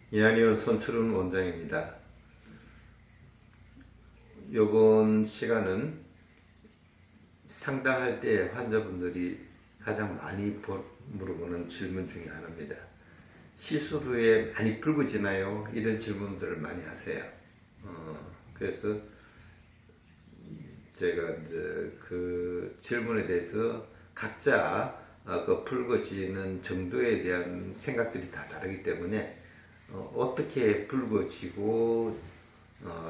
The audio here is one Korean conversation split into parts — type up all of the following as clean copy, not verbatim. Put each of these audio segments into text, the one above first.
이한의원 손철훈 원장입니다. 이번 시간은 상담할 때 환자분들이 가장 많이 물어보는 질문 중에 하나입니다. 시술 후에 많이 붉어지나요? 이런 질문들을 많이 하세요. 그래서 제가 이제 그 질문에 대해서 각자 그 붉어지는 정도에 대한 생각들이 다 다르기 때문에 어떻게 붉어지고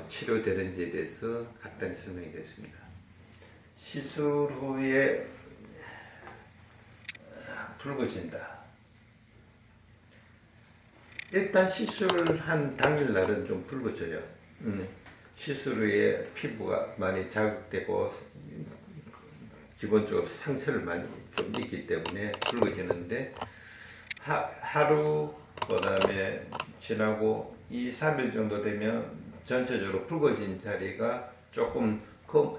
치료되는지에 대해서 간단히 설명이 되었습니다. 시술 후에 붉어진다. 일단 시술한 당일날은 좀 붉어져요. 시술 후에 피부가 많이 자극되고 기본적으로 상처를 많이 좀 입기 때문에 붉어지는데 하루 그 다음에 지나고 2, 3일 정도 되면 전체적으로 붉어진 자리가 조금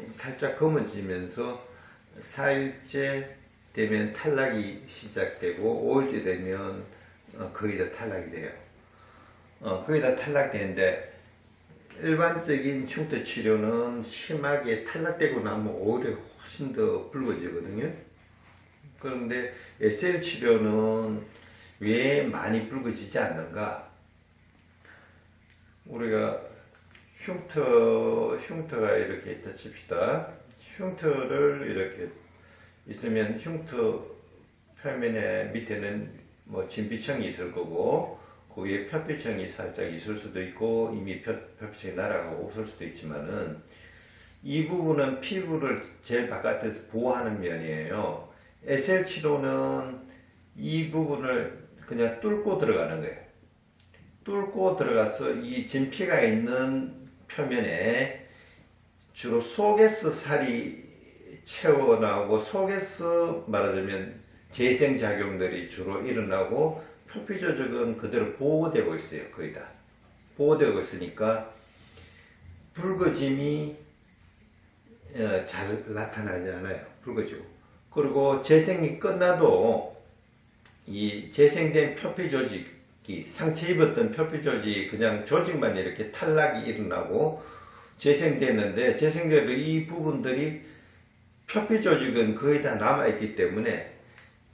살짝 검어지면서 4일째 되면 탈락이 시작되고 5일째 되면 거의 다 탈락이 돼요. 거의 다 탈락되는데 일반적인 흉터 치료는 심하게 탈락되고 나면 오히려 훨씬 더 붉어지거든요. 그런데 SL 치료는 왜 많이 붉어지지 않는가? 우리가 흉터가 이렇게 있다 칩시다. 흉터를 이렇게 있으면 흉터 표면에 밑에는 뭐 진피층이 있을 거고 그 위에 표피층이 살짝 있을 수도 있고 이미 표피층이 날아가고 없을 수도 있지만은 이 부분은 피부를 제일 바깥에서 보호하는 면이에요. SL 치료는 이 부분을 그냥 뚫고 들어가는 거예요. 뚫고 들어가서 이 진피가 있는 표면에 주로 속에서 살이 채워나오고 속에서 말하자면 재생작용들이 주로 일어나고 표피 조직은 그대로 보호되고 있어요. 거의 다 보호되고 있으니까 붉어짐이 잘 나타나지 않아요. 붉어지고. 그리고 재생이 끝나도 이 재생된 표피 조직이 상처 입었던 표피 조직이 그냥 조직만 이렇게 탈락이 일어나고 재생됐는데 재생돼도 이 부분들이 표피 조직은 거의 다 남아있기 때문에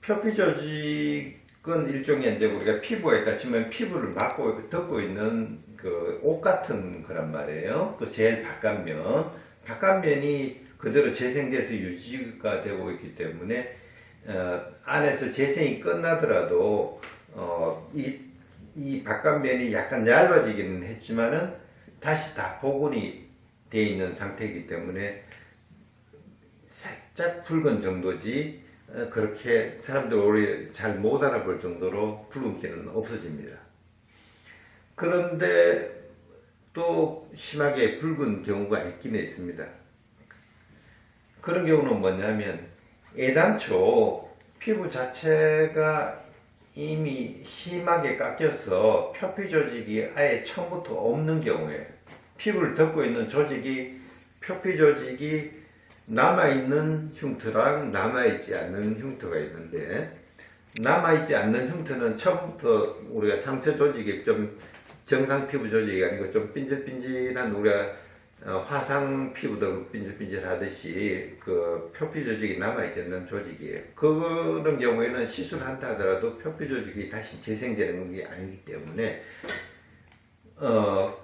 표피 조직은 일종의 이제 우리가 피부가 있다 치면 피부를 막고 덮고 있는 그 옷 같은 거란 말이에요. 그 제일 바깥면이 그대로 재생돼서 유지가 되고 있기 때문에 안에서 재생이 끝나더라도 이 바깥면이 약간 얇아지기는 했지만은 다시 다 복원이 되어 있는 상태이기 때문에 살짝 붉은 정도지 그렇게 사람들 오래 잘 못 알아볼 정도로 붉은기는 없어집니다. 그런데 또 심하게 붉은 경우가 있기는 있습니다. 그런 경우는 뭐냐면 애당초 피부 자체가 이미 심하게 깎여서 표피 조직이 아예 처음부터 없는 경우에 피부를 덮고 있는 조직이 표피 조직이 남아있는 흉터랑 남아있지 않는 흉터가 있는데 남아있지 않는 흉터는 처음부터 우리가 상처 조직이 좀 정상 피부 조직이 아니고 좀 빈질빈질한 우리가 화상 피부도 빈질빈질 하듯이 그 표피 조직이 남아있지 않는 조직이에요. 그런 경우에는 시술한다 하더라도 표피 조직이 다시 재생되는 게 아니기 때문에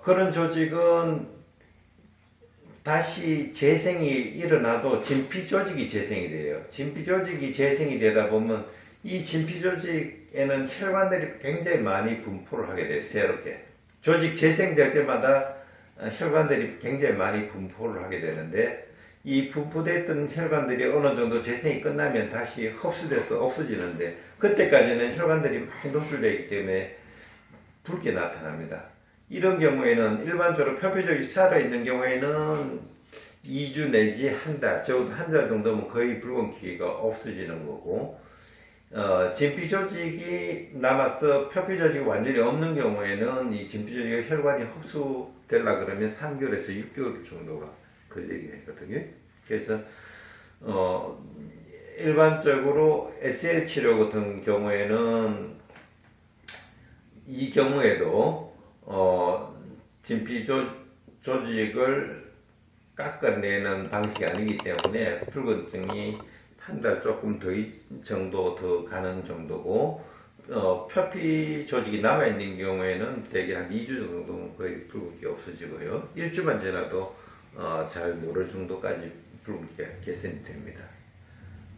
그런 조직은 다시 재생이 일어나도 진피 조직이 재생이 돼요. 진피 조직이 재생이 되다 보면 이 진피 조직에는 혈관들이 굉장히 많이 분포를 하게 돼요. 새롭게 조직 재생될 때마다 혈관들이 굉장히 많이 분포를 하게 되는데 이 분포됐던 혈관들이 어느 정도 재생이 끝나면 다시 흡수돼서 없어지는데 그때까지는 혈관들이 많이 노출되어 있기 때문에 붉게 나타납니다. 이런 경우에는 일반적으로 표피조직이 살아있는 경우에는 2주 내지 한 달, 적어도 한 달 정도면 거의 붉은기가 없어지는 거고 진피조직이 남아서 표피조직이 완전히 없는 경우에는 이 진피조직의 혈관이 흡수되려 그러면 3개월에서 6개월 정도가 걸리게 되거든요. 그래서 일반적으로 SL 치료 같은 경우에는 이 경우에도 진피 조직을 깎아내는 방식이 아니기 때문에 붉은증이 한 달 조금 정도 더 가는 정도고, 표피 조직이 남아있는 경우에는 대개 한 2주 정도는 거의 붉은기가 없어지고요. 일주만 지나도 잘 모를 정도까지 붉은기가 개선이 됩니다.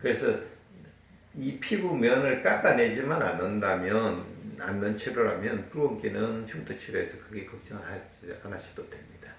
그래서 이 피부면을 깎아내지만 않는다면, 않는 치료라면 붉은기는 흉터 치료에서 크게 걱정 안 하셔도 됩니다.